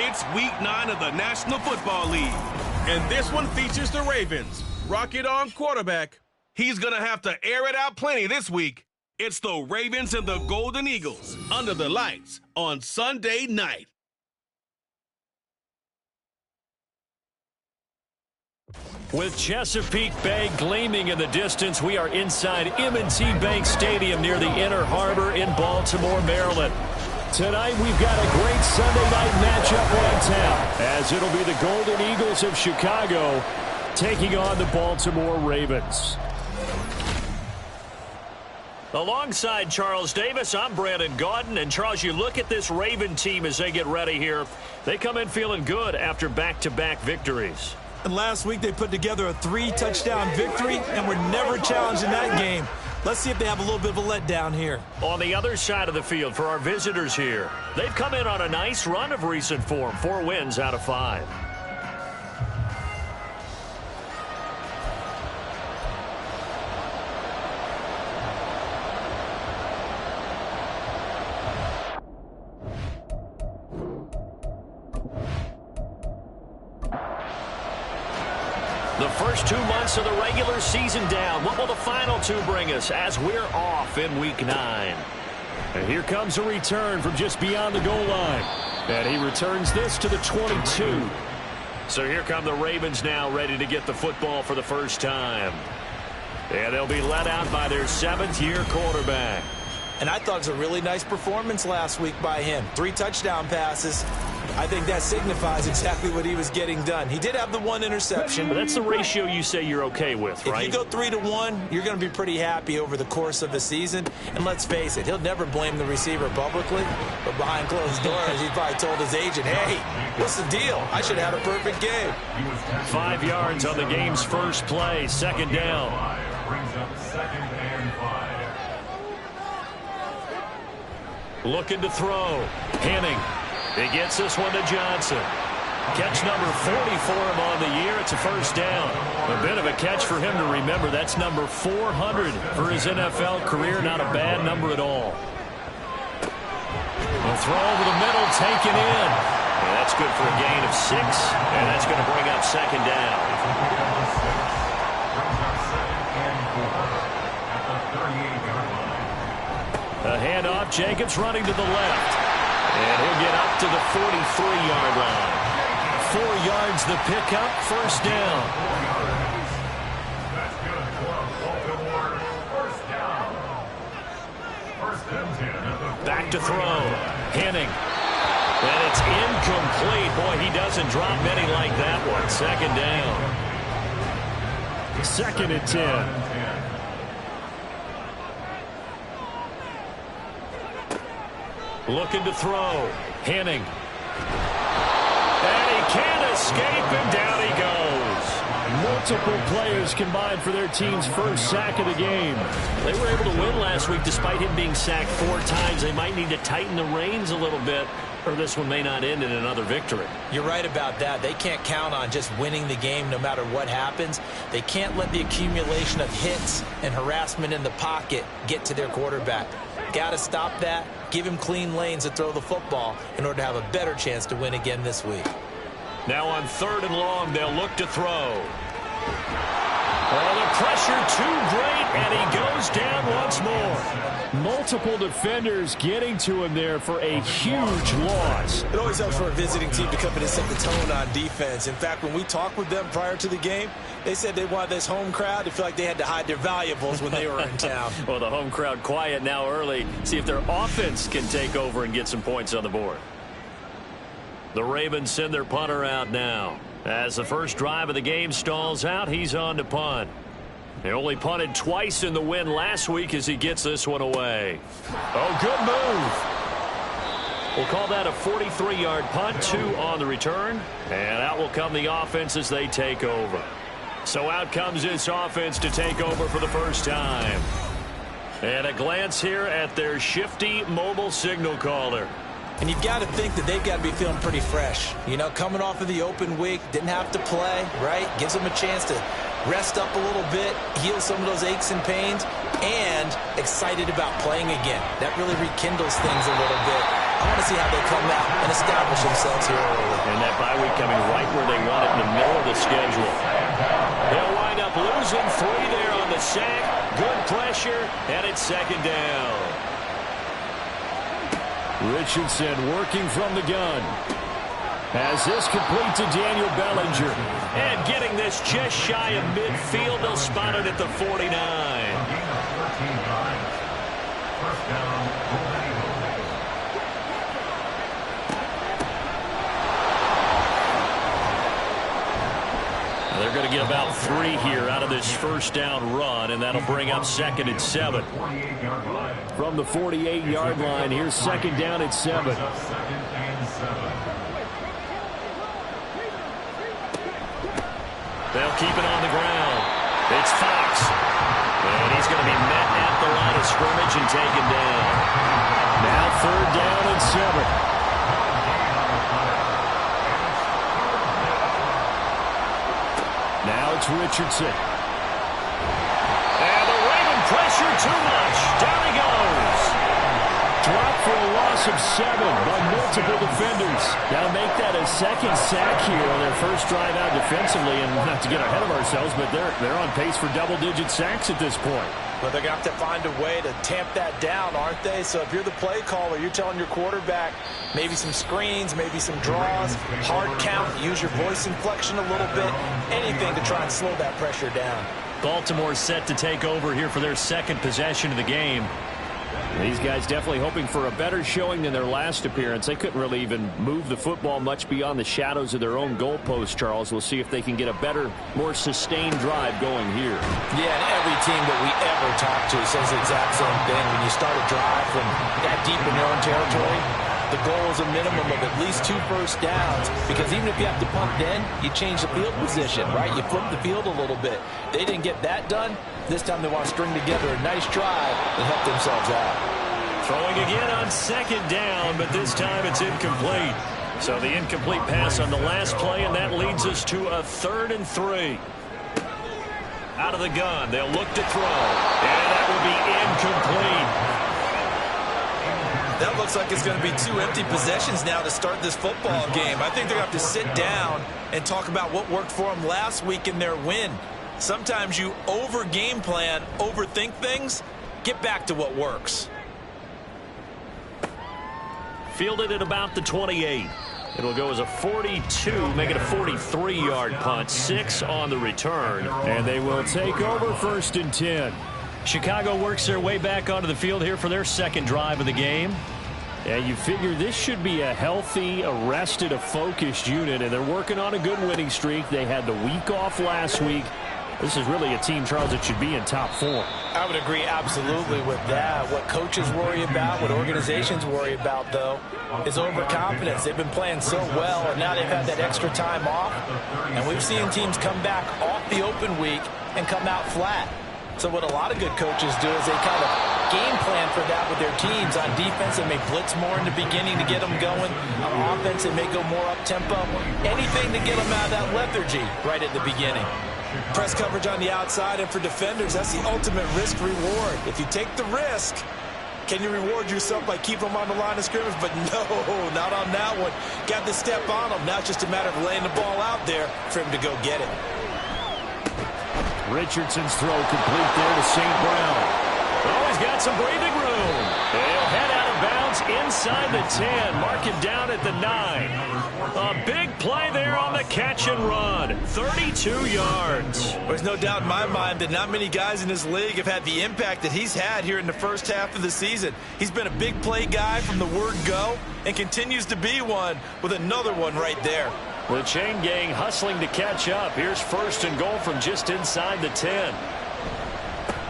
It's Week 9 of the National Football League, and this one features the Ravens. Rocket on quarterback. He's going to have to air it out plenty this week. It's the Ravens and the Golden Eagles under the lights on Sunday night. With Chesapeake Bay gleaming in the distance, we are inside M&T Bank Stadium near the Inner Harbor in Baltimore, Maryland. Tonight, we've got a great Sunday night matchup on tap, as it'll be the Golden Eagles of Chicago taking on the Baltimore Ravens. Alongside Charles Davis, I'm Brandon Gaudin. And, Charles, you look at this Raven team as they get ready here. They come in feeling good after back-to-back victories. And last week, they put together a 3-touchdown victory, and were never challenged in that game. Let's see if they have a little bit of a letdown here. On the other side of the field for our visitors here, they've come in on a nice run of recent form, 4 wins out of 5. The first 2 months of the regular season down. What will the final 2 bring us as we're off in Week 9? And here comes a return from just beyond the goal line. And he returns this to the 22. So here come the Ravens now, ready to get the football for the first time. And they'll be led out by their 7th-year quarterback. And I thought it was a really nice performance last week by him. 3 touchdown passes. I think that signifies exactly what he was getting done. He did have the 1 interception. But that's the ratio you say you're okay with, right? If you go 3-1, you're going to be pretty happy over the course of the season. And let's face it, he'll never blame the receiver publicly. But behind closed doors, he probably told his agent, hey, what's the deal? I should have had a perfect game. 5 yards on the game's first play, 2nd down. Brings up 2nd and 5. Looking to throw. Henning. He gets this one to Johnson. Catch number 40 for him on the year. It's a first down. A bit of a catch for him to remember. That's number 400 for his NFL career. Not a bad number at all. The throw over the middle, taken in. And that's good for a gain of 6. And that's going to bring up 2nd down. A handoff. Jacobs running to the left. And he'll get up to the 43-yard line. 4 yards the pickup, first down. Back to throw. Henning. And it's incomplete. Boy, he doesn't drop many like that one. 2nd down. 2nd and 10. Looking to throw. Henning. And he can't escape, and down he goes. Multiple players combined for their team's first sack of the game. They were able to win last week despite him being sacked 4 times. They might need to tighten the reins a little bit, or this one may not end in another victory. You're right about that. They can't count on just winning the game no matter what happens. They can't let the accumulation of hits and harassment in the pocket get to their quarterback. Got to stop that. Give him clean lanes to throw the football in order to have a better chance to win again this week. Now on 3rd and long, they'll look to throw. Oh, the pressure too great, and he goes down once more. Multiple defenders getting to him there for a huge loss. It always helps for a visiting team to come in and set the tone on defense. In fact, when we talked with them prior to the game, they said they wanted this home crowd to feel like they had to hide their valuables when they were in town. Well, the home crowd quiet now early. See if their offense can take over and get some points on the board. The Ravens send their punter out now. As the first drive of the game stalls out, he's on to punt. They only punted twice in the win last week as he gets this one away. Oh, good move. We'll call that a 43-yard punt, 2 on the return. And out will come the offense as they take over. So out comes this offense to take over for the first time. And a glance here at their shifty mobile signal caller. And you've got to think that they've got to be feeling pretty fresh. You know, coming off of the open week, didn't have to play, right? Gives them a chance to rest up a little bit, heal some of those aches and pains, and excited about playing again. That really rekindles things a little bit. I I want to see how they come out and establish themselves here early. And that bye week coming right where they want it, in the middle of the schedule. They'll wind up losing 3 there on the sack. Good pressure, and it's second down. Richardson working from the gun. As this complete to Daniel Bellinger. And getting this just shy of midfield. They'll spot it at the 49. They're going to get about 3 here out of this first down run, and that'll bring up 2nd and 7. From the 48-yard line, here's 2nd down at 7. They'll keep it on the ground. It's Fox. And he's going to be met at the line of scrimmage and taken down. Now 3rd down and 7. Now it's Richardson. And the Raven pressure too much. Down he goes. Drop for a loss of 7 by multiple defenders. Now make that a 2nd sack here on their first drive out defensively. And not to get ahead of ourselves, but they're on pace for double-digit sacks at this point. But they're going to have to find a way to tamp that down, aren't they? So if you're the play caller, you're telling your quarterback maybe some screens, maybe some draws, hard count, use your voice inflection a little bit, anything to try and slow that pressure down. Baltimore set to take over here for their 2nd possession of the game. These guys definitely hoping for a better showing than their last appearance. They couldn't really even move the football much beyond the shadows of their own goalpost, Charles. We'll see if they can get a better, more sustained drive going here. Yeah, and every team that we ever talk to says the exact same thing. When you start a drive from that deep in your own territory, the goal is a minimum of at least 2 first downs, because even if you have to punt then, you change the field position, right? You flip the field a little bit. They didn't get that done. This time they want to string together a nice drive and help themselves out. Throwing again on 2nd down, but this time it's incomplete. So the incomplete pass on the last play, and that leads us to a 3rd and 3. Out of the gun, they'll look to throw, and that will be incomplete. That looks like it's going to be 2 empty possessions now to start this football game. I think they're going to have to sit down and talk about what worked for them last week in their win. Sometimes you over-game plan, overthink things. Get back to what works. Fielded at about the 28. It'll go as a 42, make it a 43-yard punt. 6 on the return. And they will take over 1st and 10. Chicago works their way back onto the field here for their 2nd drive of the game. And you figure this should be a healthy, a rested, a focused unit. And they're working on a good winning streak. They had the week off last week. This is really a team, Charles, that should be in top form. I would agree absolutely with that. What coaches worry about, what organizations worry about, though, is overconfidence. They've been playing so well, and now they've had that extra time off. And we've seen teams come back off the open week and come out flat. So what a lot of good coaches do is they kind of game plan for that with their teams. On defense, they may blitz more in the beginning to get them going. On offense, they may go more up-tempo. Anything to get them out of that lethargy right at the beginning. Press coverage on the outside, and for defenders, that's the ultimate risk-reward. If you take the risk, can you reward yourself by keeping them on the line of scrimmage? But no, not on that one. Got to step on them. Now it's just a matter of laying the ball out there for him to go get it. Richardson's throw complete there to St. Brown. Oh, he's got some breathing room. They'll head out of bounds inside the 10. Mark him down at the 9. A big play there on the catch and run. 32 yards. There's no doubt in my mind that not many guys in this league have had the impact that he's had here in the first half of the season. He's been a big play guy from the word go and continues to be one with another one right there. The chain gang hustling to catch up. Here's 1st and goal from just inside the 10.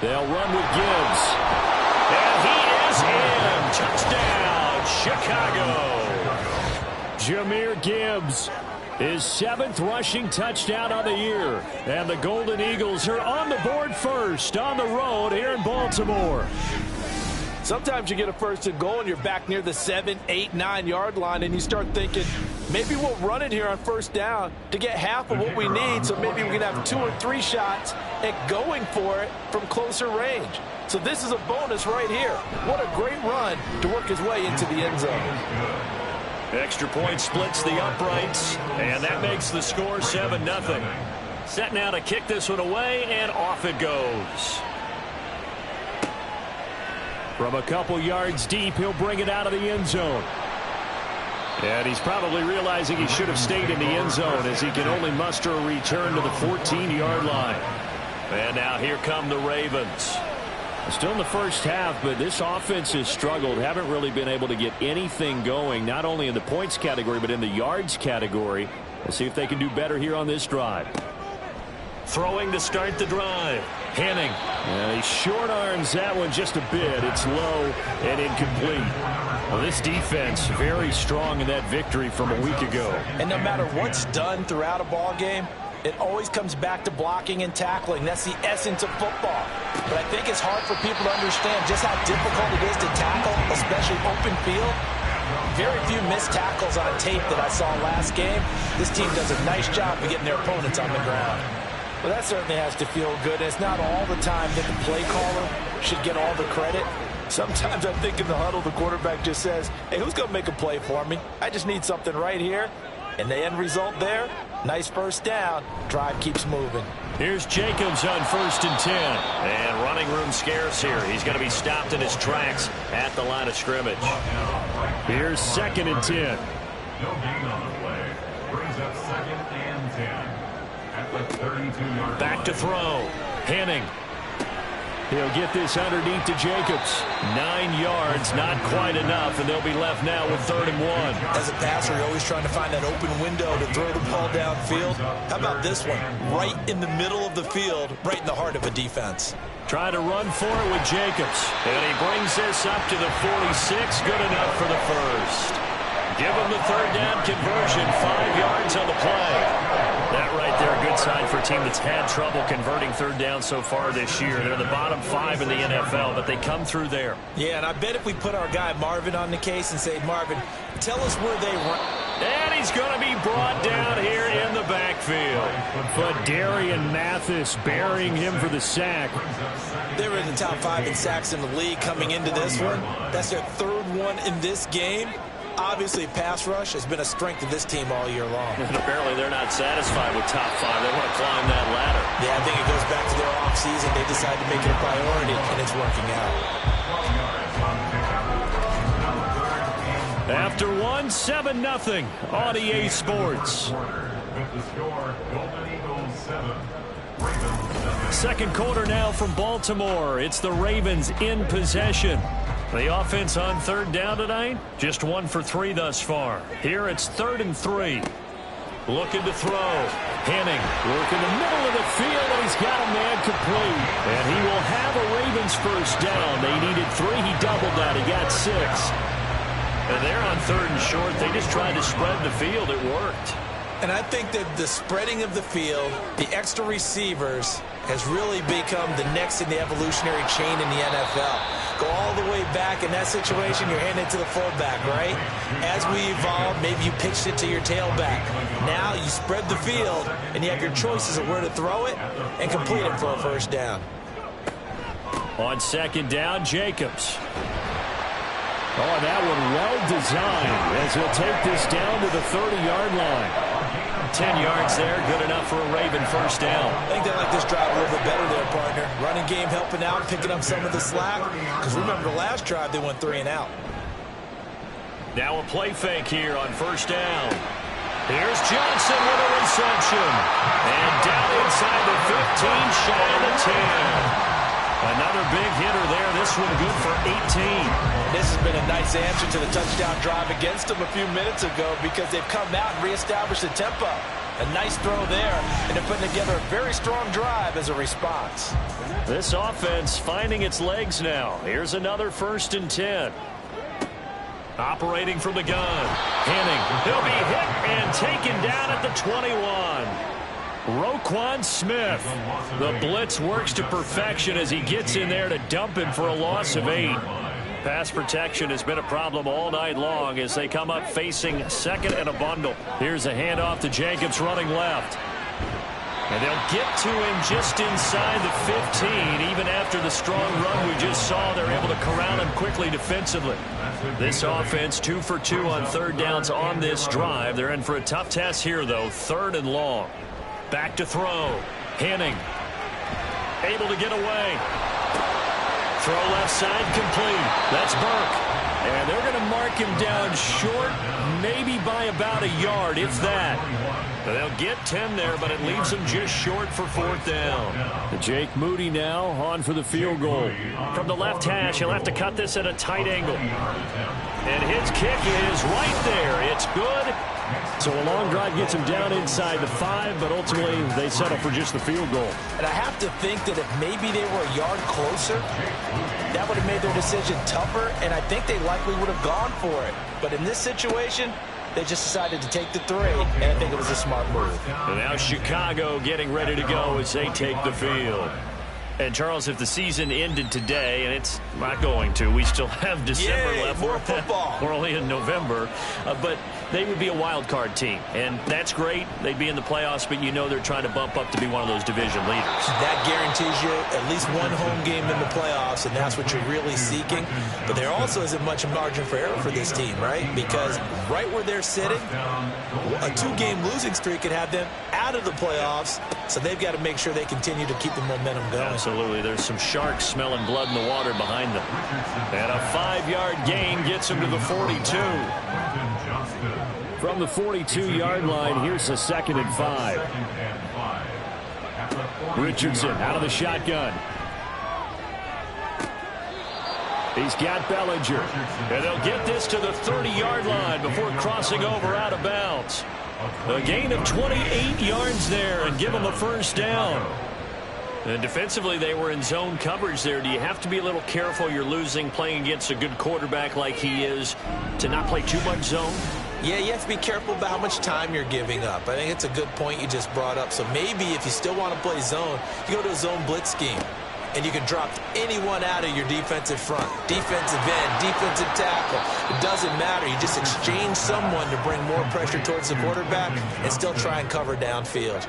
They'll run with Gibbs. And he is in. Touchdown, Chicago. Jahmyr Gibbs, his 7th rushing touchdown on the year. And the Golden Eagles are on the board first on the road here in Baltimore. Sometimes you get a 1st and goal and you're back near the 7, 8, 9 yard line and you start thinking maybe we'll run it here on first down to get half of what we need, so maybe we can have 2 or 3 shots at going for it from closer range. So this is a bonus right here. What a great run to work his way into the end zone. Extra point splits the uprights, and that makes the score 7-0. Set now to kick this one away, and off it goes. From a couple yards deep, he'll bring it out of the end zone. And he's probably realizing he should have stayed in the end zone, as he can only muster a return to the 14-yard line. And now here come the Ravens. Still in the first half, but this offense has struggled. Haven't really been able to get anything going, not only in the points category, but in the yards category. We'll see if they can do better here on this drive. Throwing to start the drive. Henning. And he short arms that one just a bit. It's low and incomplete. Well, this defense very strong in that victory from a week ago. And no matter what's done throughout a ball game, it always comes back to blocking and tackling. That's the essence of football. But I think it's hard for people to understand just how difficult it is to tackle, especially open field. Very few missed tackles on tape that I saw last game. This team does a nice job of getting their opponents on the ground. Well, that certainly has to feel good. It's not all the time that the play caller should get all the credit. Sometimes I think in the huddle, the quarterback just says, hey, who's going to make a play for me? I just need something right here. And the end result there, nice first down. Drive keeps moving. Here's Jacobs on 1st and 10. And running room scarce here. He's going to be stopped in his tracks at the line of scrimmage. Here's 2nd and 10. No gain on the play. Brings up 2nd and 10. At the 32-yard Back to throw. Henning. He'll get this underneath to Jacobs. 9 yards, not quite enough, and they'll be left now with 3rd and 1. As a passer, you're always trying to find that open window to throw the ball downfield. How about this one? Right in the middle of the field, right in the heart of a defense. Trying to run for it with Jacobs. And he brings this up to the 46. Good enough for the first. Give him the 3rd down conversion. 5 yards on the play. That right there, a good sign for a team that's had trouble converting 3rd down so far this year. They're the bottom 5 in the NFL, but they come through there. Yeah, and I bet if we put our guy Marvin on the case and say, Marvin, tell us where they run. And he's going to be brought down here in the backfield. But Darian Mathis burying him for the sack. They were in the top 5 in sacks in the league coming into this one. That's their 3rd one in this game. Obviously, pass rush has been a strength of this team all year long. And apparently they're not satisfied with top 5. They want to climb that ladder. Yeah, I think it goes back to their offseason. They decided to make it a priority, and it's working out. After 1, 7-0 on EA Sports. Second quarter now from Baltimore. It's the Ravens in possession. The offense on 3rd down tonight, just 1 for 3 thus far. Here it's 3rd and 3. Looking to throw. Henning working the middle of the field, and he's got a man complete. And he will have a Ravens first down. They needed 3. He doubled that. He got 6. And they're on 3rd and short. They just tried to spread the field. It worked. And I think that the spreading of the field, the extra receivers, has really become the next in the evolutionary chain in the NFL. Go all the way back in that situation, you're handing it to the fullback, right? As we evolve, maybe you pitched it to your tailback. Now you spread the field, and you have your choices of where to throw it and complete it for a first down. On 2nd down, Jacobs. Oh, that one well designed as he'll take this down to the 30-yard line. 10 yards there, good enough for a Raven first down. I think they like this drive a little bit better there, partner. Running game helping out, picking up some of the slack. Because remember, the last drive, they went 3 and out. Now a play fake here on 1st down. Here's Johnson with a reception. And down inside the 15, shy of the 10. Another big hitter there. This one good for 18. This has been a nice answer to the touchdown drive against them a few minutes ago because they've come out and reestablished the tempo. A nice throw there, and they're putting together a very strong drive as a response. This offense finding its legs now. Here's another 1st and 10. Operating from the gun. Henning. He'll be hit and taken down at the 21. Roquan Smith. The blitz works to perfection as he gets in there to dump him for a loss of 8. pass protection has been a problem all night long as they come up facing second and a bundle. Here's a handoff to Jacobs running left. And they'll get to him just inside the 15. Even after the strong run we just saw, they're able to corral him quickly defensively. This offense 2 for 2 on third downs on this drive. They're in for a tough test here, though. Third and long. Back to throw. Henning. Able to get away. Throw left side complete. That's Burke. And they're going to mark him down short, maybe by about a yard, if that. They'll get 10 there, but it leaves them just short for fourth down. Jake Moody now on for the field goal. From the left hash, he'll have to cut this at a tight angle. And his kick is right there. It's good. So a long drive gets him down inside the 5, but ultimately they settle for just the field goal. And I have to think that if maybe they were a yard closer, that would have made their decision tougher, and I think they likely would have gone for it. But in this situation, they just decided to take the 3, and I think it was a smart move. And now Chicago getting ready to go as they take the field. And, Charles, if the season ended today, and it's not going to, we still have December left. More football. We're only in November. But they would be a wild card team. And that's great. They'd be in the playoffs, but you know they're trying to bump up to be one of those division leaders. That guarantees you at least one home game in the playoffs, and that's what you're really seeking. But there also isn't much margin for error for this team, right? Because right where they're sitting, a 2-game losing streak could have them out of the playoffs, so they've got to make sure they continue to keep the momentum going. Absolutely. There's some sharks smelling blood in the water behind them. And a 5-yard gain gets them to the 42. From the 42-yard line, here's a 2nd and 5. Richardson out of the shotgun. He's got Bellinger. And they'll get this to the 30-yard line before crossing over out of bounds. A gain of 28 yards there and give them a first down. And defensively, they were in zone coverage there. Do you have to be a little careful? You're losing playing against a good quarterback like he is to not play too much zone? Yeah, you have to be careful about how much time you're giving up. I think it's a good point you just brought up. So maybe if you still want to play zone, you go to a zone blitz scheme. And you can drop anyone out of your defensive front. Defensive end, defensive tackle. It doesn't matter. You just exchange someone to bring more pressure towards the quarterback and still try and cover downfield.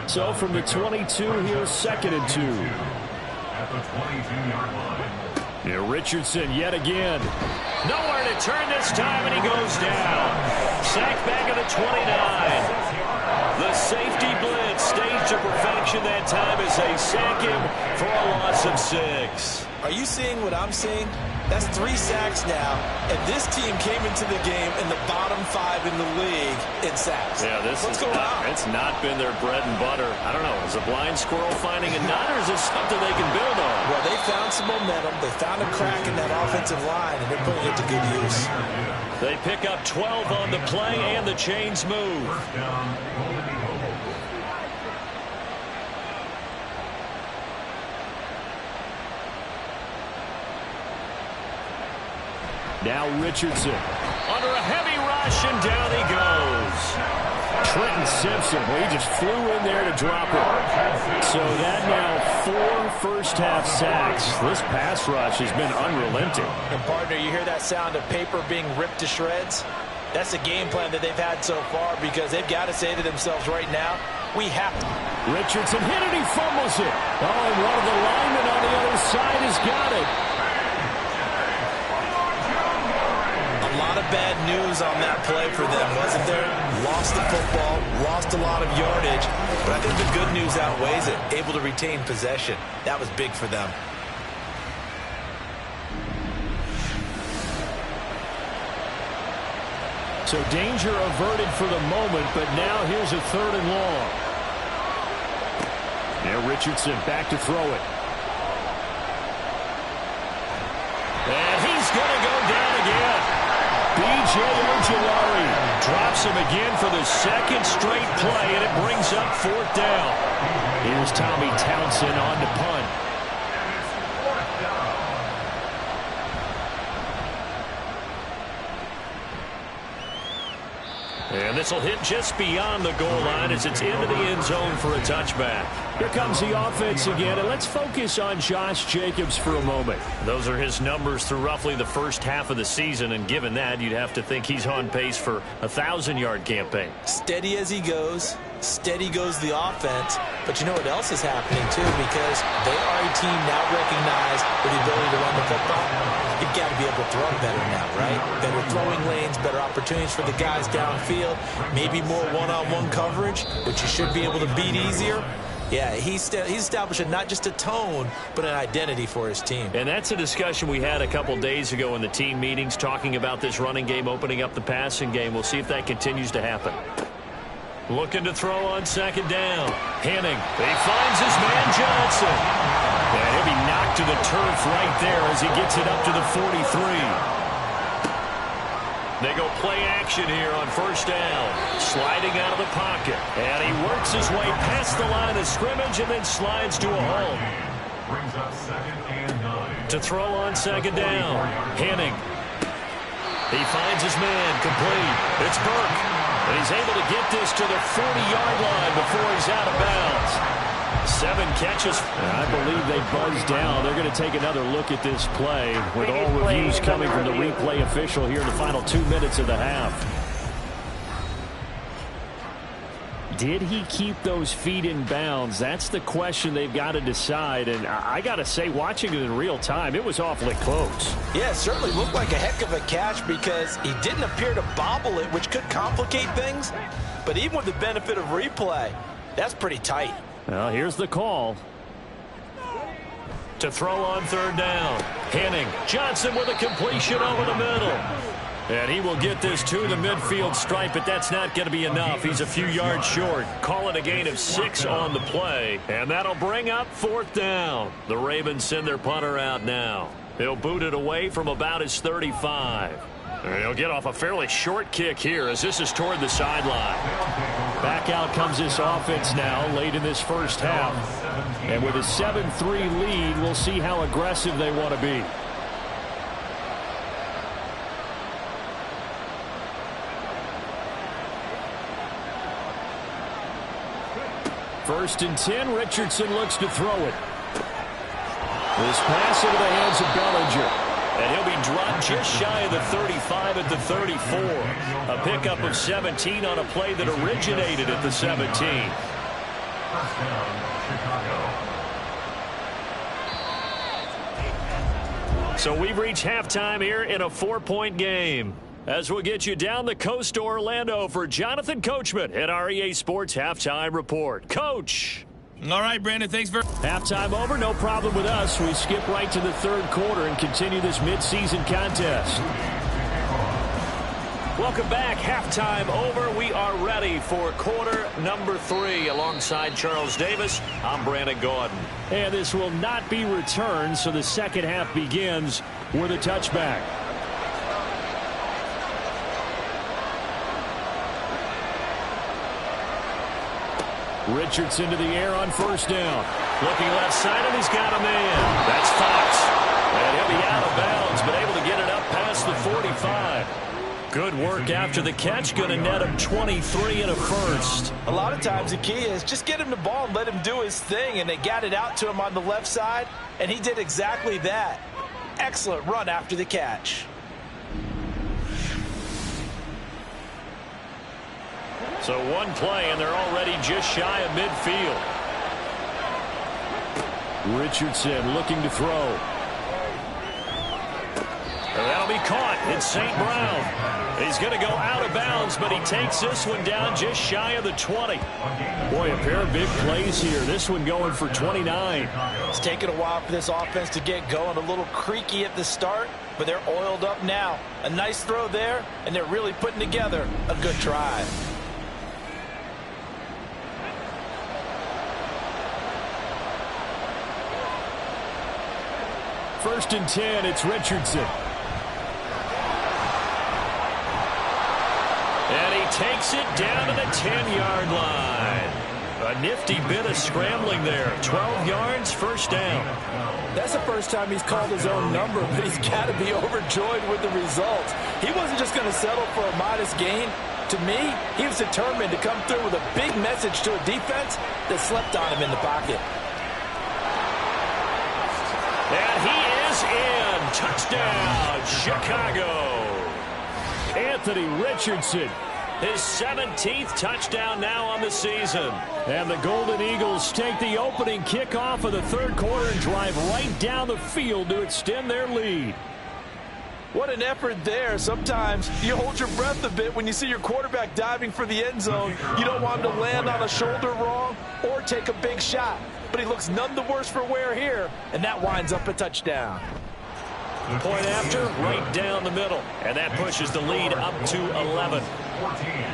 So from the 22, here's 2nd and 2. At the 22-yard line. Yeah, Richardson yet again. Nowhere to turn this time, and he goes down. Sacked back at the 29. The safety blitz staged to perfection that time as they sack him for a loss of 6. Are you seeing what I'm seeing? That's 3 sacks now, and this team came into the game in the bottom 5 in the league in sacks. Yeah, What's going on? It's not been their bread and butter. I don't know. Is a blind squirrel finding a nut, or is this something they can build on? Well, they found some momentum. They found a crack in that offensive line, and they're putting it to good use. They pick up 12 on the play, and the chains move. Now Richardson under a heavy rush, and down he goes. Trenton Simpson, well, he just flew in there to drop it. So that now 4 first-half sacks. This pass rush has been unrelenting. And, partner, you hear that sound of paper being ripped to shreds? That's the game plan that they've had so far because they've got to say to themselves right now, we have to. Richardson hit it, he fumbles it. Oh, and one of the linemen on the other side has got it. Bad news on that play for them, wasn't there? Lost the football, lost a lot of yardage, but I think the good news outweighs it. Able to retain possession. That was big for them. So danger averted for the moment, but now here's a 3rd and long. Now Richardson back to throw it. And he's going to go down again. B.J. Ojulari drops him again for the 2nd straight play, and it brings up 4th down. Here's Tommy Townsend on to punt. And this will hit just beyond the goal line as it's into the end zone for a touchback. Here comes the offense again, and let's focus on Josh Jacobs for a moment. Those are his numbers through roughly the first half of the season, and given that, you'd have to think he's on pace for a 1,000-yard campaign. Steady as he goes. Steady goes the offense. But you know what else is happening, too, because they are a team now recognized with the ability to run the football. You've got to be able to throw better now, right? Better throwing lanes, better opportunities for the guys downfield, maybe more one-on-one coverage, which you should be able to beat easier. Yeah, he's establishing not just a tone, but an identity for his team. And that's a discussion we had a couple days ago in the team meetings, talking about this running game opening up the passing game. We'll see if that continues to happen. Looking to throw on second down. Henning. He finds his man Johnson. And he'll be knocked to the turf right there as he gets it up to the 43. They go play action here on first down. Sliding out of the pocket. And he works his way past the line of scrimmage and then slides to a hole. Brings up 2nd and 9. To throw on second down. Henning. He finds his man complete. It's Burke. And he's able to get this to the 40-yard line before he's out of bounds. 7 catches. I believe they buzzed down. They're going to take another look at this play with all reviews coming from the replay official here in the final 2 minutes of the half. Did he keep those feet in bounds? That's the question they've got to decide. And I got to say, watching it in real time, it was awfully close. Yeah, it certainly looked like a heck of a catch because he didn't appear to bobble it, which could complicate things. But even with the benefit of replay, that's pretty tight. Well, here's the call. To throw on third down. Henning. Johnson with a completion over the middle. And he will get this to the midfield stripe, but that's not going to be enough. He's a few yards short. Call it a gain of 6 on the play. And that'll bring up fourth down. The Ravens send their punter out now. He'll boot it away from about his 35. And he'll get off a fairly short kick here as this is toward the sideline. Back out comes this offense now late in this first half. And with a 7-3 lead, we'll see how aggressive they want to be. First and 10, Richardson looks to throw it. This pass into the hands of Bellinger. And he'll be dropped just shy of the 35 at the 34. A pickup of 17 on a play that originated at the 17. First down, Chicago. So we've reached halftime here in a 4-point game. As we'll get you down the coast to Orlando for Jonathan Coachman at our EA Sports Halftime Report. Coach. All right, Brandon, thanks for halftime over. No problem with us. We skip right to the third quarter and continue this midseason contest. Welcome back. Halftime over. We are ready for quarter number 3. Alongside Charles Davis, I'm Brandon Gordon. And this will not be returned, so the second half begins with a touchback. Richardson to the air on first down. Looking left side, and he's got a man. That's Fox. And he'll be out of bounds, but able to get it up past the 45. Good work after the catch. Going to net him 23 and a first. A lot of times the key is just get him the ball and let him do his thing, and they got it out to him on the left side, and he did exactly that. Excellent run after the catch. So one play, and they're already just shy of midfield. Richardson looking to throw. And that'll be caught. It's St. Brown. He's going to go out of bounds, but he takes this one down just shy of the 20. Boy, a pair of big plays here. This one going for 29. It's taken a while for this offense to get going. A little creaky at the start, but they're oiled up now. A nice throw there, and they're really putting together a good drive. First and 10, it's Richardson. And he takes it down to the 10-yard line. A nifty bit of scrambling there. 12 yards, first down. That's the first time he's called his own number, but he's got to be overjoyed with the results. He wasn't just going to settle for a modest gain. To me, he was determined to come through with a big message to a defense that slept on him in the pocket. And he is in. Touchdown, Chicago. Anthony Richardson. His 17th touchdown now on the season. And the Golden Eagles take the opening kickoff of the third quarter and drive right down the field to extend their lead. What an effort there. Sometimes you hold your breath a bit when you see your quarterback diving for the end zone. You don't want him to land on a shoulder wrong or take a big shot. But he looks none the worse for wear here, and that winds up a touchdown. Point after, right down the middle. And that pushes the lead up to 11. 14.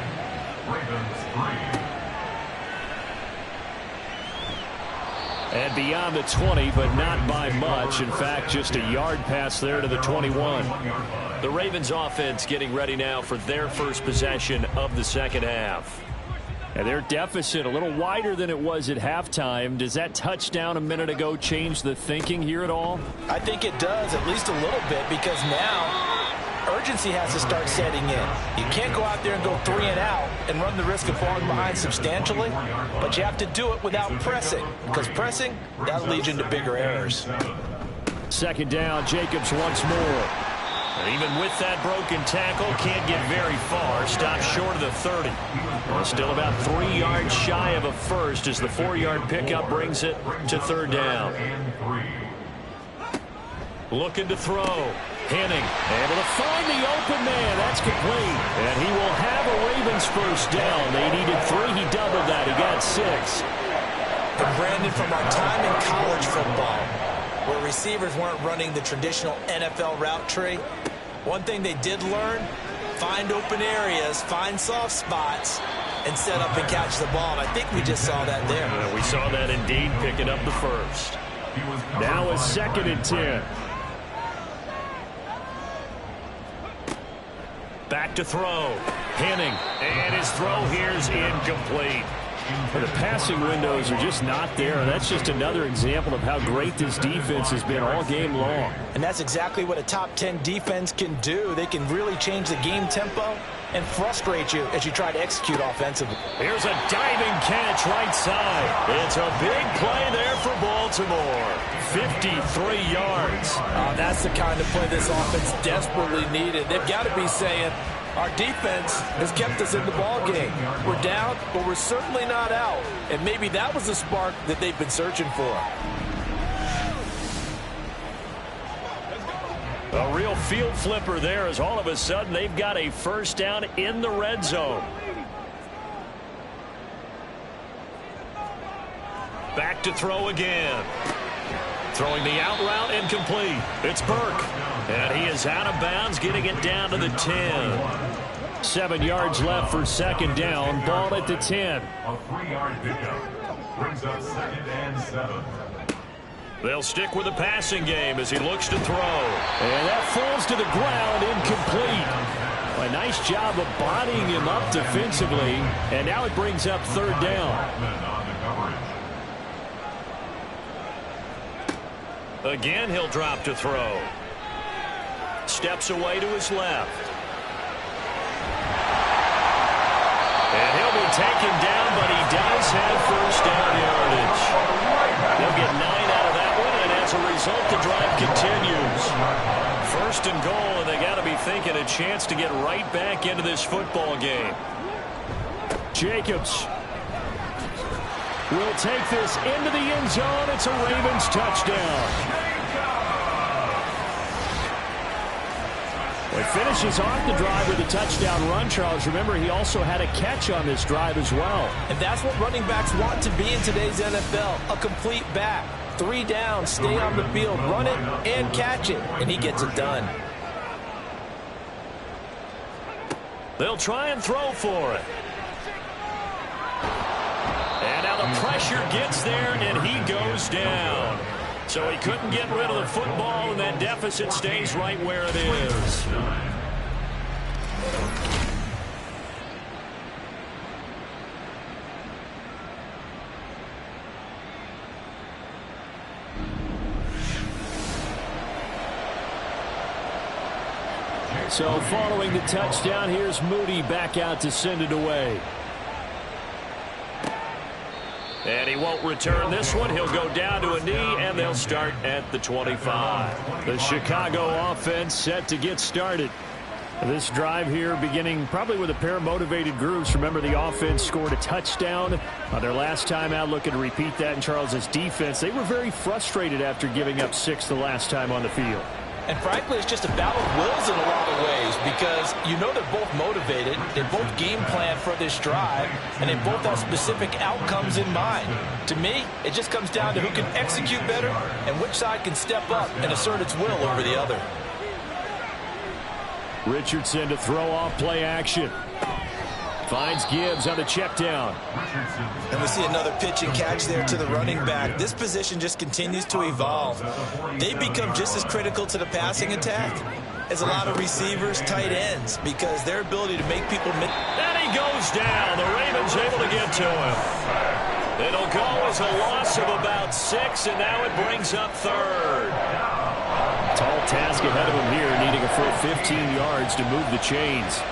Ravens 3. And beyond the 20, but not by much. In fact, just a yard pass there to the 21. The Ravens offense getting ready now for their first possession of the second half. And their deficit a little wider than it was at halftime. Does that touchdown a minute ago change the thinking here at all? I think it does, at least a little bit, because now urgency has to start setting in. You can't go out there and go 3 and out and run the risk of falling behind substantially, but you have to do it without pressing, because pressing, that'll lead you into bigger errors. Second down, Jacobs once more. And even with that broken tackle, can't get very far. Stopped short of the 30. Well, still about 3 yards shy of a first as the 4-yard pickup brings it to third down. Looking to throw. Henning able to find the open man. That's complete. And he will have a Ravens first down. They needed 3. He doubled that. He got 6. And Brandon, from our time in college football, where receivers weren't running the traditional NFL route tree, one thing they did learn, find open areas, find soft spots, and set up and catch the ball. And I think we just saw that there. We saw that indeed, picking up the first. Now a 2nd and 10. Back to throw. Henning. And his throw here is incomplete. The passing windows are just not there. That's just another example of how great this defense has been all game long. And that's exactly what a top 10 defense can do. They can really change the game tempo and frustrate you as you try to execute offensively. Here's a diving catch right side. It's a big play there for Baltimore. 53 yards. That's the kind of play this offense desperately needed. They've got to be saying, our defense has kept us in the ball game. We're down, but we're certainly not out. And maybe that was the spark that they've been searching for. A real field flipper there as all of a sudden they've got a first down in the red zone. Back to throw again. Throwing the out route incomplete. It's Burke. And he is out of bounds, getting it down to the 10. 7 yards left for second down. Ball at the 10. A 3-yard pickup brings up 2nd and 7. They'll stick with the passing game as he looks to throw. And that falls to the ground, incomplete. A nice job of bodying him up defensively. And now it brings up third down. Again, he'll drop to throw. Steps away to his left. And he'll be taken down, but he does have first down yardage. They'll get 9 out of that one, and as a result, the drive continues. First and goal, and they got to be thinking a chance to get right back into this football game. Jacobs will take this into the end zone. It's a Ravens touchdown. Well, he finishes off the drive with a touchdown run, Charles. Remember, he also had a catch on this drive as well. And that's what running backs want to be in today's NFL, a complete back. 3 down, stay on the field, run it and catch it, and he gets it done. They'll try and throw for it. And now the pressure gets there, and he goes down. So he couldn't get rid of the football, and that deficit stays right where it is. So following the touchdown, here's Moody back out to send it away. And he won't return this one. He'll go down to a knee, and they'll start at the 25. The Chicago offense set to get started. This drive here beginning probably with a pair of motivated groups. Remember, the offense scored a touchdown on their last time out. Looking to repeat that in Charles's defense. They were very frustrated after giving up 6 the last time on the field. And frankly, it's just a battle of wills in a lot of ways because you know they're both motivated, they both game plan for this drive, and they both have specific outcomes in mind. To me, it just comes down to who can execute better and which side can step up and assert its will over the other. Richardson to throw off play action. Finds Gibbs on the check down. And we see another pitch and catch there to the running back. This position just continues to evolve. They become just as critical to the passing attack as a lot of receivers, tight ends, because their ability to make people miss. And he goes down. The Ravens able to get to him. It'll go as a loss of about 6, and now it brings up third. Tall task ahead of him here, needing a full 15 yards to move the chains.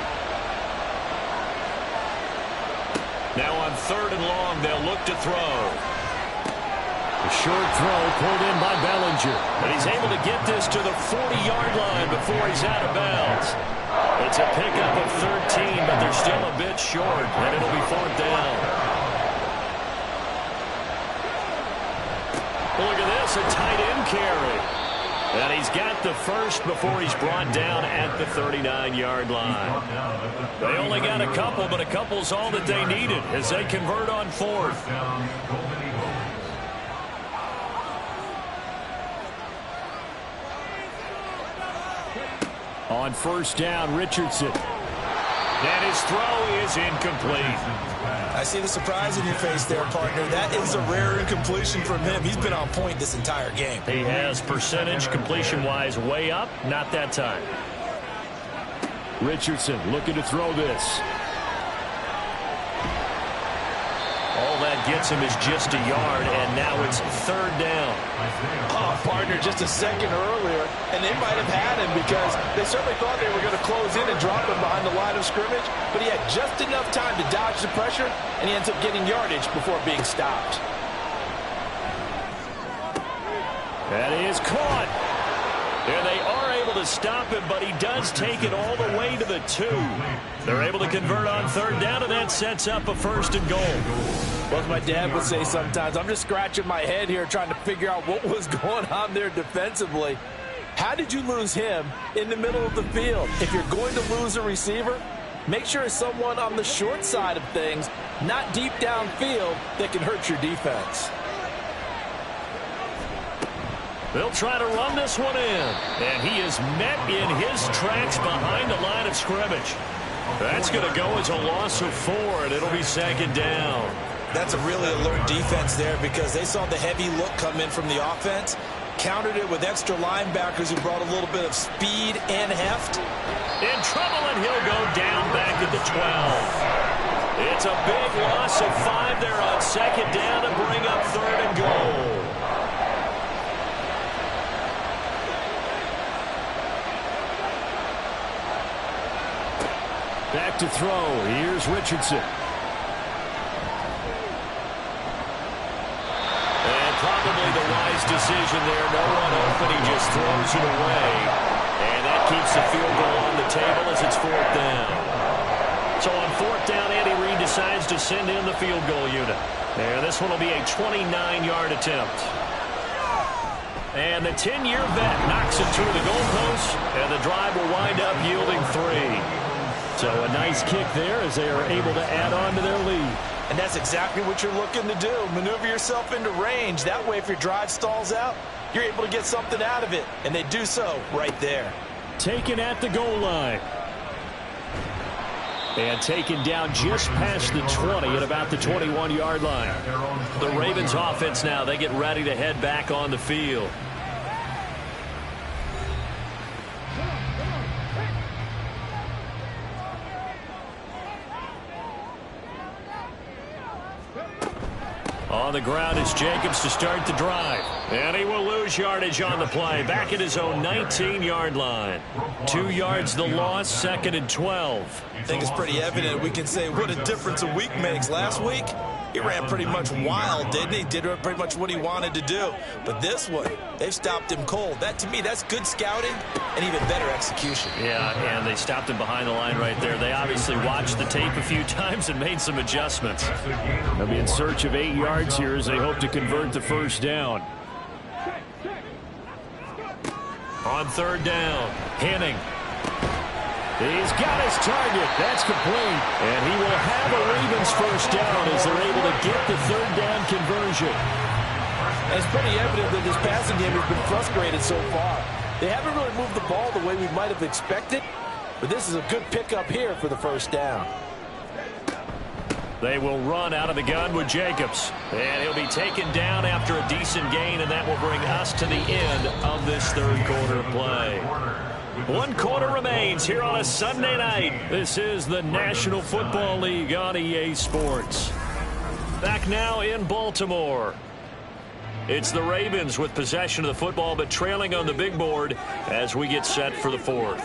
Now on 3rd and long, they'll look to throw. A short throw pulled in by Bellinger. And he's able to get this to the 40-yard line before he's out of bounds. It's a pickup of 13, but they're still a bit short, and it'll be 4th down. Look at this, a tight end carry. And he's got the first before he's brought down at the 39-yard line. They only got a couple, but a couple's all that they needed as they convert on 4th. On 1st down, Richardson. And his throw is incomplete. I see the surprise in your face there, partner. That is a rare incompletion from him. He's been on point this entire game. He has percentage completion-wise way up. Not that time. Richardson looking to throw this. All that gets him is just a yard, and now it's 3rd down. Oh, partner, just a second earlier, and they might have had him because they certainly thought they were going to close in and drop him behind the line of scrimmage, but he had just enough time to dodge the pressure, and he ends up getting yardage before being stopped. That is caught. And they are able to stop him, but he does take it all the way to the 2. They're able to convert on 3rd down, and that sets up a 1st and goal. Well, as my dad would say sometimes, I'm just scratching my head here trying to figure out what was going on there defensively. How did you lose him in the middle of the field? If you're going to lose a receiver, make sure it's someone on the short side of things, not deep downfield, that can hurt your defense. They'll try to run this one in. And he is met in his tracks behind the line of scrimmage. That's going to go as a loss of 4, and it'll be 2nd down. That's a really alert defense there because they saw the heavy look come in from the offense, countered it with extra linebackers who brought a little bit of speed and heft. In trouble, and he'll go down back at the 12. It's a big loss of 5 there on 2nd down to bring up 3rd and goal. Back to throw. Here's Richardson. And probably the wise decision there. No one open. He just throws it away. And that keeps the field goal on the table as it's 4th down. So on 4th down, Andy Reid decides to send in the field goal unit. And this one will be a 29-yard attempt. And the 10-year vet knocks it through the goalpost, and the drive will wind up yielding 3. So a nice kick there as they are able to add on to their lead. And that's exactly what you're looking to do. Maneuver yourself into range. That way, if your drive stalls out, you're able to get something out of it. And they do so right there. Taken at the goal line. And taken down just past the 20 at about the 21-yard line. The Ravens offense now, they get ready to head back on the field. On the ground is Jacobs to start the drive. And he will lose yardage on the play. Back at his own 19-yard line. 2 yards the loss, 2nd and 12. I think it's pretty evident. We can say what a difference a week makes. Last week, he ran pretty much wild, didn't he? Did pretty much what he wanted to do. But this one, they've stopped him cold. That, to me, that's good scouting and even better execution. Yeah, and they stopped him behind the line right there. They obviously watched the tape a few times and made some adjustments. They'll be in search of 8 yards here as they hope to convert the first down. On 3rd down, Henning. He's got his target. That's complete. And he will have a Ravens first down as they're able to get the 3rd down conversion. And it's pretty evident that this passing game has been frustrated so far. They haven't really moved the ball the way we might have expected, but this is a good pickup here for the first down. They will run out of the gun with Jacobs. And he'll be taken down after a decent gain, and that will bring us to the end of this 3rd quarter play. 1 quarter remains here on a Sunday night. This is the National Football League on EA Sports. Back now in Baltimore. It's the Ravens with possession of the football, but trailing on the big board as we get set for the 4th.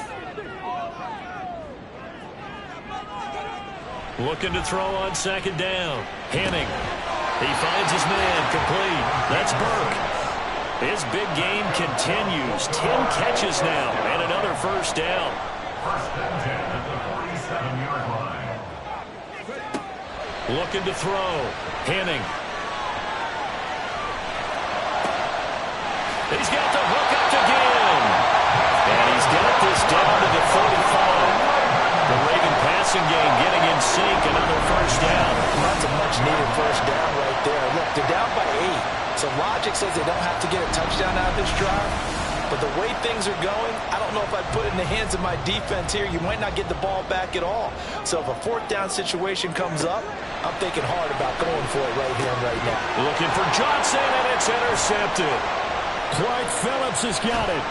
Looking to throw on 2nd down. Henning. He finds his man. Complete. That's Burke. His big game continues. 10 catches now and another first down. First and 10 at the 47-yard line. Looking to throw. Henning. He's got the hook up again. And he's got this down to the 45. The Raven passing game getting in sync. Another first down. That's a much-needed first down right there. Look, they're down by 8. So logic says they don't have to get a touchdown out of this drive. But the way things are going, I don't know if I'd put it in the hands of my defense here. You might not get the ball back at all. So if a 4th down situation comes up, I'm thinking hard about going for it right here and right now. Looking for Johnson, and it's intercepted. Clark Phillips has got it.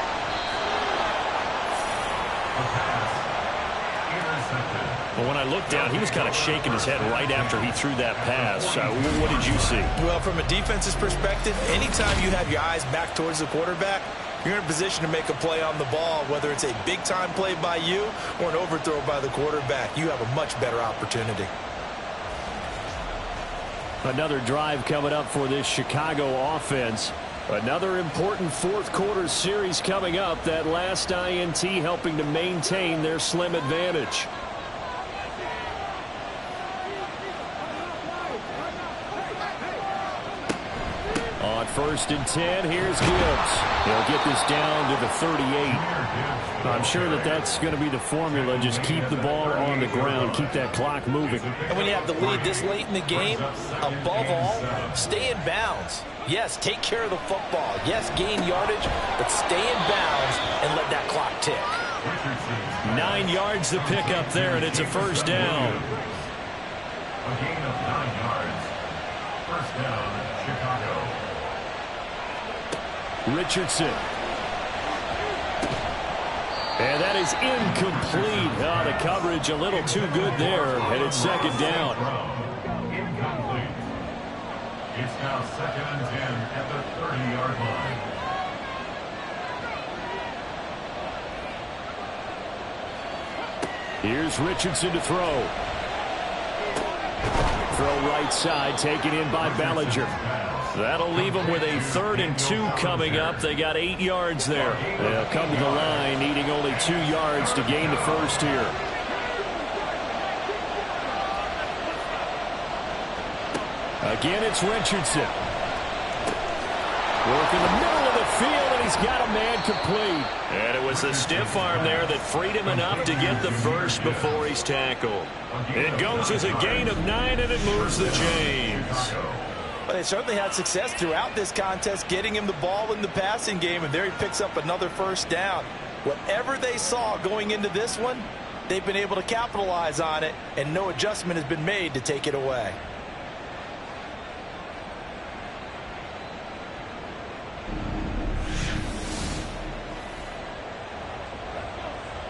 Well, when I looked down, he was kind of shaking his head right after he threw that pass. What did you see? Well, from a defense's perspective, anytime you have your eyes back towards the quarterback, you're in a position to make a play on the ball, whether it's a big-time play by you or an overthrow by the quarterback. You have a much better opportunity. Another drive coming up for this Chicago offense. Another important 4th quarter series coming up. That last INT helping to maintain their slim advantage. On 1st and 10, here's Gibbs. He'll get this down to the 38. I'm sure that's going to be the formula. Just keep the ball on the ground. Keep that clock moving. And when you have the lead this late in the game, above all, stay in bounds. Yes, take care of the football. Yes, gain yardage, but stay in bounds and let that clock tick. 9 yards to pick up there, and it's a first down. A gain of 9 yards. First down, Chicago. Richardson. And that is incomplete. Oh, the coverage a little too good there, and it's 2nd down. Incomplete. It's now 2nd and 10 at the 30-yard line. Here's Richardson to throw. Throw right side, taken in by Bellinger. That'll leave them with a 3rd and 2 coming up. They got 8 yards there. They'll come to the line, needing only 2 yards to gain the first here. Again, it's Richardson. Work in the middle of the field, and he's got a man complete. And it was the stiff arm there that freed him enough to get the first before he's tackled. It goes as a gain of 9, and it moves the chains. But they certainly had success throughout this contest, getting him the ball in the passing game, and there he picks up another first down. Whatever they saw going into this one, they've been able to capitalize on it, and no adjustment has been made to take it away.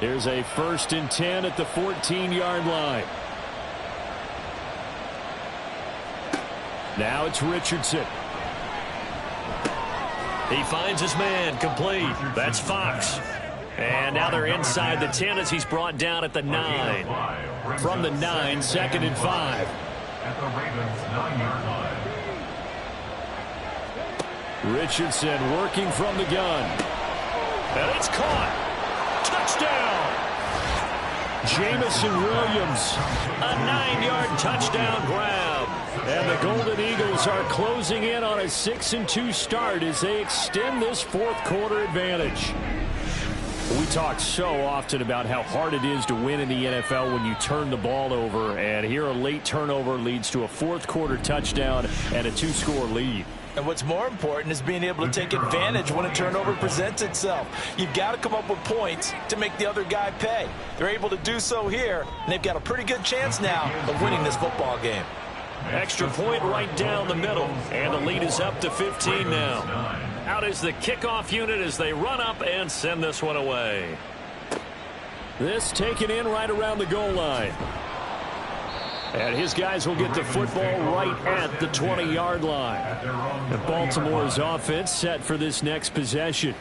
Here's a 1st and 10 at the 14-yard line. Now it's Richardson. He finds his man, complete. That's Fox. And now they're inside the 10 as he's brought down at the 9. From the 9, 2nd and 5. At the Ravens 9-yard line. Richardson working from the gun. And it's caught. Touchdown. Jamison Williams. A 9-yard touchdown grab. And the Golden Eagles are closing in on a 6-2 start as they extend this fourth quarter advantage. We talk so often about how hard it is to win in the NFL when you turn the ball over, and here a late turnover leads to a fourth quarter touchdown and a 2-score lead. And what's more important is being able to take advantage when a turnover presents itself. You've got to come up with points to make the other guy pay. They're able to do so here, and they've got a pretty good chance now of winning this football game. Extra point right down the middle, and the lead is up to 15 now. Out is the kickoff unit as they run up and send this one away. This taken in right around the goal line. And his guys will get the football right at the 20-yard line. And Baltimore's offense set for this next possession.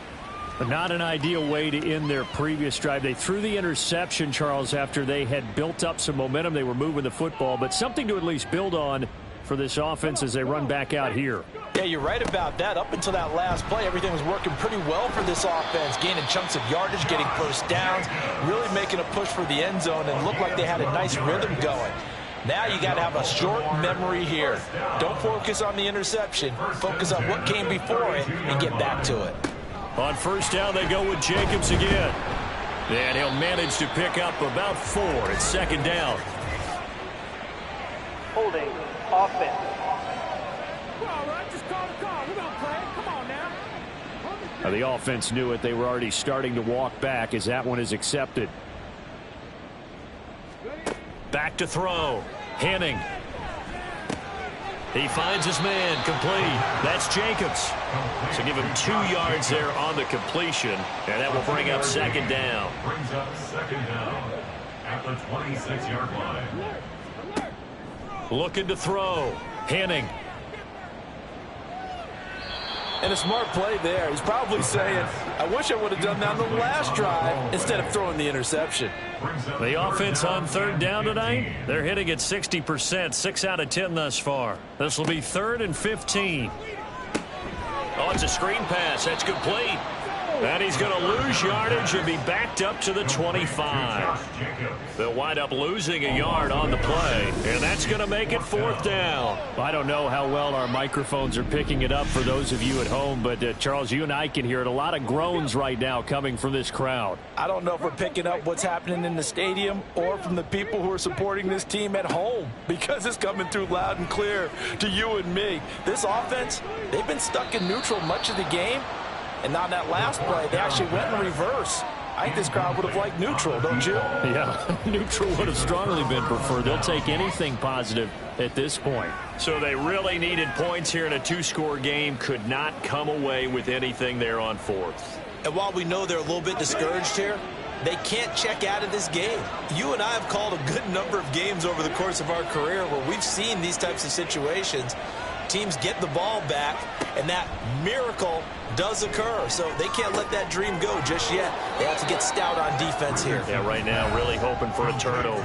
But not an ideal way to end their previous drive. They threw the interception, Charles, after they had built up some momentum. They were moving the football, but something to at least build on for this offense as they run back out here. Yeah, you're right about that. Up until that last play, everything was working pretty well for this offense, gaining chunks of yardage, getting first downs, really making a push for the end zone, and looked like they had a nice rhythm going. Now you got to have a short memory here. Don't focus on the interception. Focus on what came before it and get back to it. On first down, they go with Jacobs again. And he'll manage to pick up about 4. It's second down. Holding offense. All right, just call the call. We're going to play it. Come on now. Now the offense knew it. They were already starting to walk back as that one is accepted. Back to throw. Henning. He finds his man, complete. That's Jacobs. So give him 2 yards there on the completion, and that will bring up second down. Brings up second down at the 26-yard line. Looking to throw. Henning. And a smart play there. He's probably saying, I wish I would have done that on the last drive instead of throwing the interception. The offense on third down tonight, they're hitting at 60%, 6 out of 10 thus far. This will be 3rd and 15. Oh, it's a screen pass. That's complete. And he's going to lose yardage and be backed up to the 25. They'll wind up losing a yard on the play, and that's going to make it 4th down. I don't know how well our microphones are picking it up for those of you at home, but Charles, you and I can hear it. A lot of groans right now coming from this crowd. I don't know if we're picking up what's happening in the stadium or from the people who are supporting this team at home, because it's coming through loud and clear to you and me. This offense, they've been stuck in neutral much of the game. And on that last play, they actually went in reverse. I think this crowd would have liked neutral, don't you? Yeah, neutral would have strongly been preferred. They'll take anything positive at this point. So they really needed points here in a 2-score game. Could not come away with anything there on 4th. And while we know they're a little bit discouraged here, they can't check out of this game. You and I have called a good number of games over the course of our career where we've seen these types of situations. Teams get the ball back, and that miracle does occur. So they can't let that dream go just yet. They have to get stout on defense here. Yeah, right now really hoping for a turnover.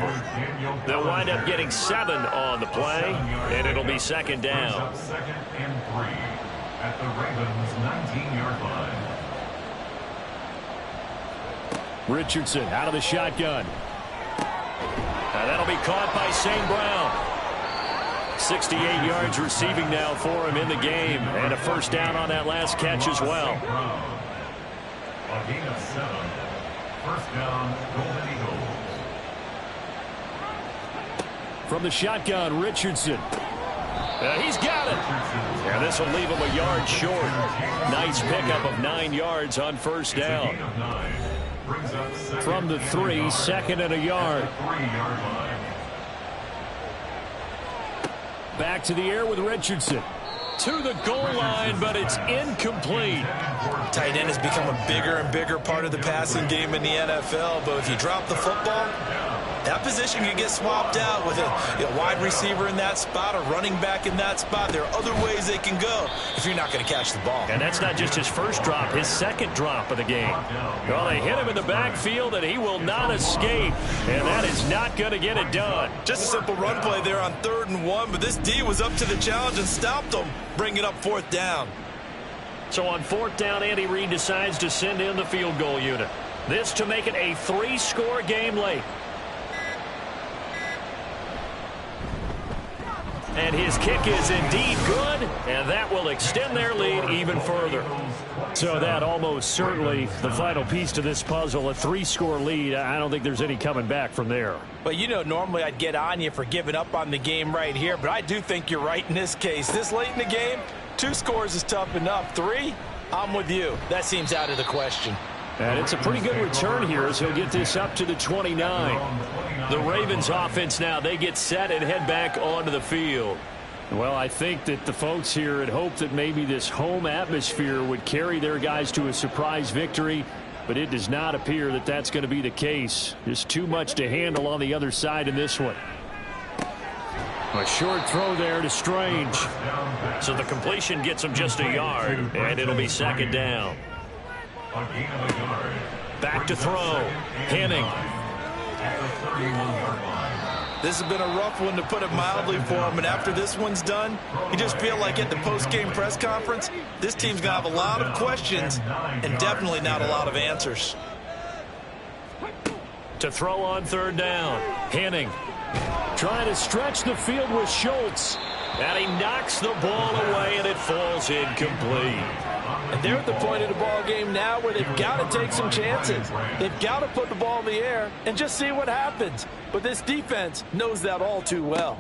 They'll wind up getting 7 on the play, and it'll be second down. 2nd and 3 at the Ravens 19-yard line. Richardson out of the shotgun. Now that'll be caught by St. Brown. 68 yards receiving now for him in the game, and a first down on that last catch as well. A gain of 7. First down, Golden Eagles. From the shotgun, Richardson. He's got it. Yeah, this will leave him a yard short. Nice pickup of 9 yards on first down. From the 3, 2nd and a yard. Back to the air with Richardson. To the goal line, but it's incomplete. Tight end has become a bigger and bigger part of the passing game in the NFL, but if you drop the football, That position can get swapped out with a wide receiver in that spot, a running back in that spot. There are other ways they can go if you're not going to catch the ball. And that's not just his first drop, his second drop of the game. Well, they hit him in the backfield, and he will not escape. And that is not going to get it done. Just a simple run play there on 3rd and 1, but this D was up to the challenge and stopped them, bringing up 4th down. So on 4th down, Andy Reid decides to send in the field goal unit. This to make it a 3-score game late. And his kick is indeed good, and that will extend their lead even further. So that almost certainly the final piece to this puzzle, a 3-score lead. I don't think there's any coming back from there. But, you know, normally I'd get on you for giving up on the game right here, but I do think you're right in this case. This late in the game, 2 scores is tough enough. 3, I'm with you. That seems out of the question. And it's a pretty good return here as he'll get this up to the 29. The Ravens offense now, they get set and head back onto the field. Well, I think that the folks here had hoped that maybe this home atmosphere would carry their guys to a surprise victory, but it does not appear that that's going to be the case. Just too much to handle on the other side in this one. A short throw there to Strange. So the completion gets him just a yard, and it'll be 2nd down. Back to throw. Henning. This has been a rough one, to put it mildly, for him. And after this one's done, you just feel like at the post-game press conference, this team's going to have a lot of questions and definitely not a lot of answers. To throw on 3rd down. Henning. Trying to stretch the field with Schultz. And he knocks the ball away, and it falls incomplete. And they're at the point of the ball game now where they've got to take some chances. They've got to put the ball in the air and just see what happens. But this defense knows that all too well.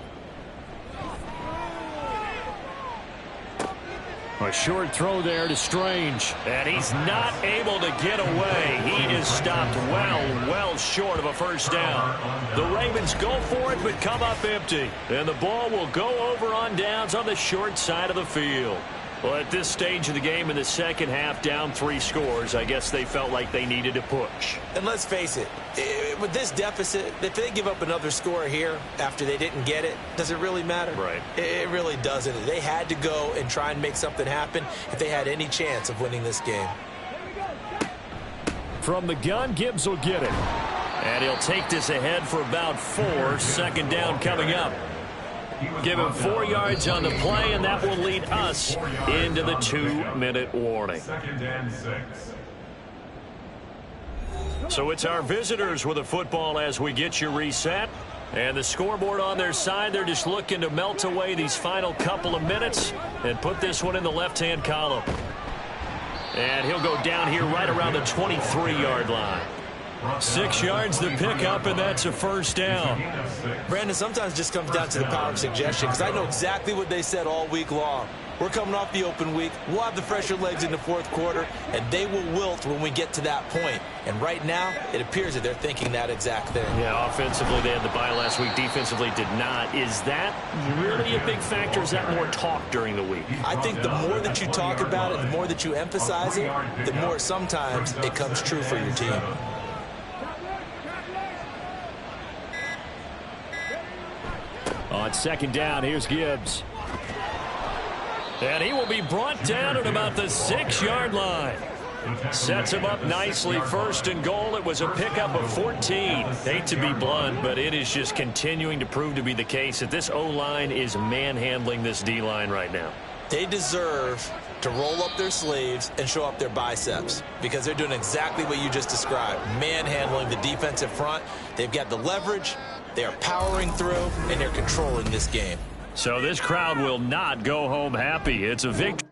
A short throw there to Strange. And he's not able to get away. He is stopped well short of a 1st down. The Ravens go for it but come up empty. And the ball will go over on downs on the short side of the field. Well, at this stage of the game in the second half, down 3 scores, I guess they felt like they needed to push. And let's face it, with this deficit, if they give up another score here after they didn't get it, does it really matter? Right. It really doesn't. They had to go and try and make something happen if they had any chance of winning this game. From the gun, Gibbs will get it. And he'll take this ahead for about 4. 2nd down coming up. Give him 4 yards on the play, and that will lead us into the 2-minute warning. 2nd and 6. So it's our visitors with the football as we get you reset. And the scoreboard on their side, they're just looking to melt away these final couple of minutes and put this one in the left-hand column. And he'll go down here right around the 23-yard line. 6 yards to pick up, and that's a 1st down. Brandon, sometimes it just comes down to the power of suggestion, because I know exactly what they said all week long. We're coming off the open week. We'll have the fresher legs in the 4th quarter, and they will wilt when we get to that point. And right now, it appears that they're thinking that exact thing. Yeah, offensively, they had the bye last week. Defensively, did not. Is that really a big factor? Is that more talk during the week? I think the more that you talk about it, the more that you emphasize it, the more sometimes it comes true for your team. On 2nd down, here's Gibbs. And he will be brought down at about the 6-yard line. Sets him up nicely. 1st and goal. It was a pickup of 14. Hate to be blunt, but it is just continuing to prove to be the case that this O-line is manhandling this D-line right now. They deserve to roll up their sleeves and show up their biceps, because they're doing exactly what you just described, manhandling the defensive front. They've got the leverage, they are powering through, and they're controlling this game. So this crowd will not go home happy. It's a victory.